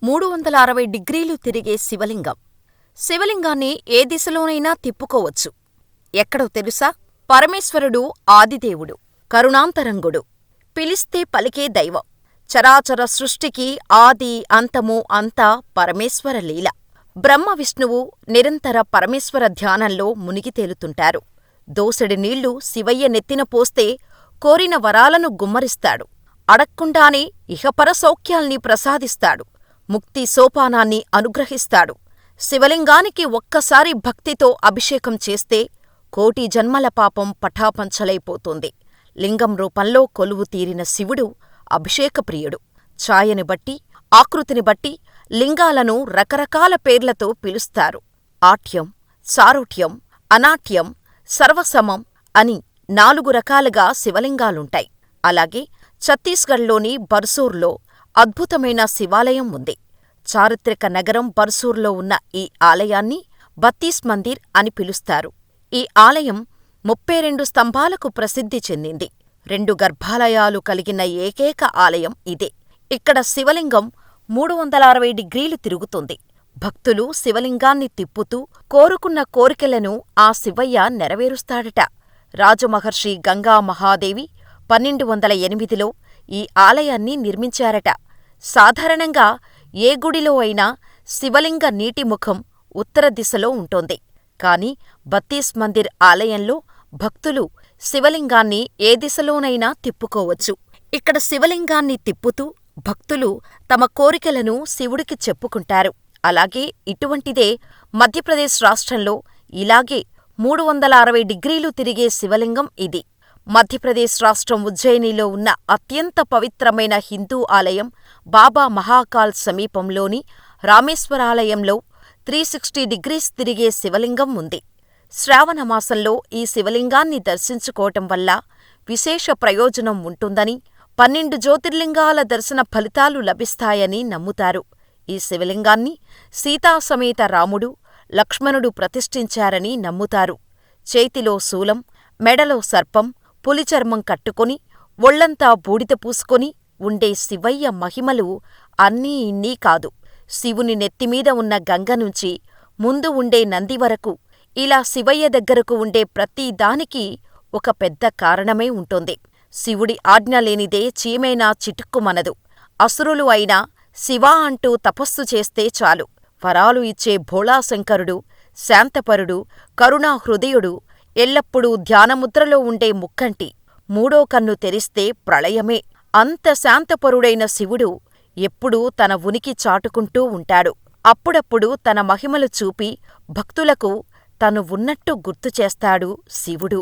360 డిగ్రీలు తిరిగే శివలింగం. శివలింగాన్ని ఏ దిశలోనైనా తిప్పుకోవచ్చు. ఎక్కడో తెలుసా? పరమేశ్వరుడు ఆదిదేవుడు, కరుణాంతరంగుడు, పిలిస్తే పలికే దైవం. చరాచర సృష్టికి ఆది అంతము అంతా పరమేశ్వర లీల. బ్రహ్మ విష్ణువు నిరంతర పరమేశ్వర ధ్యానంలో మునిగి తేలుతుంటారు. దోసెడు నీళ్లు శివయ్య నెత్తిన పోస్తే కోరిన వరాలను గుమ్మరిస్తాడు. అడక్కుండానే ఇహపర సౌఖ్యాల్ని ప్రసాదిస్తాడు. ముక్తి సోపానాన్ని అనుగ్రహిస్తాడు. శివలింగానికి ఒక్కసారి భక్తితో అభిషేకం చేస్తే కోటి జన్మల పాపం పటాపంచలైపోతుంది. లింగం రూపంలో కొలువు తీరిన శివుడు అభిషేకప్రియుడు. ఛాయని బట్టి, ఆకృతిని బట్టి లింగాలను రకరకాల పేర్లతో పిలుస్తారు. ఆట్యం, సారూట్యం, అనాట్యం, సర్వసమం అని 4 రకాలుగా శివలింగాలుంటాయి. అలాగే ఛత్తీస్గఢ్లోని బర్సూర్లో అద్భుతమైన శివాలయం ఉంది. చారిత్రక నగరం బర్సూర్లో ఉన్న ఈ ఆలయాన్ని బత్తీస్ మందిర్ అని పిలుస్తారు. ఈ ఆలయం 32 స్తంభాలకు ప్రసిద్ధి చెందింది. 2 గర్భాలయాలు కలిగిన ఏకైక ఆలయం ఇదే. ఇక్కడ శివలింగం 360 డిగ్రీలు తిరుగుతుంది. భక్తులు శివలింగాన్ని తిప్పుతూ కోరుకున్న కోరికలను ఆ శివయ్య నెరవేరుస్తాడట. రాజమహర్షి గంగా మహాదేవి 1208లో ఈ ఆలయాన్ని నిర్మించారట. సాధారణంగా ఏ గుడిలో అయినా శివలింగ నీటిముఖం ఉత్తర దిశలో ఉంటోంది. కాని బత్తీస్ మందిర్ ఆలయంలో భక్తులు శివలింగాన్ని ఏ దిశలోనైనా తిప్పుకోవచ్చు. ఇక్కడ శివలింగాన్ని తిప్పుతూ భక్తులు తమ కోరికలను శివుడికి చెప్పుకుంటారు. అలాగే ఇటువంటిదే మధ్యప్రదేశ్ రాష్ట్రంలో ఇలాగే 360 డిగ్రీలు తిరిగే శివలింగం ఇది. మధ్యప్రదేశ్ రాష్ట్రం ఉజ్జయినిలో ఉన్న అత్యంత పవిత్రమైన హిందూ ఆలయం బాబా మహాకాల్ సమీపంలోని రామేశ్వరాలయంలో 360 డిగ్రీస్ తిరిగే శివలింగం ఉంది. శ్రావణమాసంలో ఈ శివలింగాన్ని దర్శించుకోవటం వల్ల విశేష ప్రయోజనం ఉంటుందని, 12 జ్యోతిర్లింగాల దర్శన ఫలితాలు లభిస్తాయని నమ్ముతారు. ఈ శివలింగాన్ని సీతాసమేత రాముడు, లక్ష్మణుడు ప్రతిష్ఠించారని నమ్ముతారు. చేతిలో శూలం, మెడలో సర్పం, పులిచర్మం కట్టుకొని, ఒళ్లంతా బూడిద పూసుకొని ఉండే శివయ్య మహిమలు అన్నీ ఇన్నీ కాదు. శివుని నెత్తిమీద ఉన్న గంగ నుంచి ముందు ఉండే నంది వరకు ఇలా శివయ్య దగ్గరకు ఉండే ప్రతి దానికి ఒక పెద్ద కారణమే ఉంటుంది. శివుడి ఆజ్ఞ లేనిదే చీమైనా చిటుక్కుమనదు. అసురులు అయినా శివా అంటూ తపస్సు చేస్తే చాలు. వరాలు ఇచ్చే భోళాశంకరుడు, శాంతపరుడు, కరుణాహృదయుడు, ఎల్లప్పుడూ ధ్యానముద్రలో ఉండే ముక్కంటి, మూడో కన్ను తెరిస్తే ప్రళయమే. అంత శాంతపరుడైన శివుడు ఎప్పుడూ తన ఉనికి చాటుకుంటూ ఉంటాడు. అప్పుడప్పుడు తన మహిమలు చూపి భక్తులకు తను ఉన్నట్టు గుర్తుచేస్తాడు శివుడు.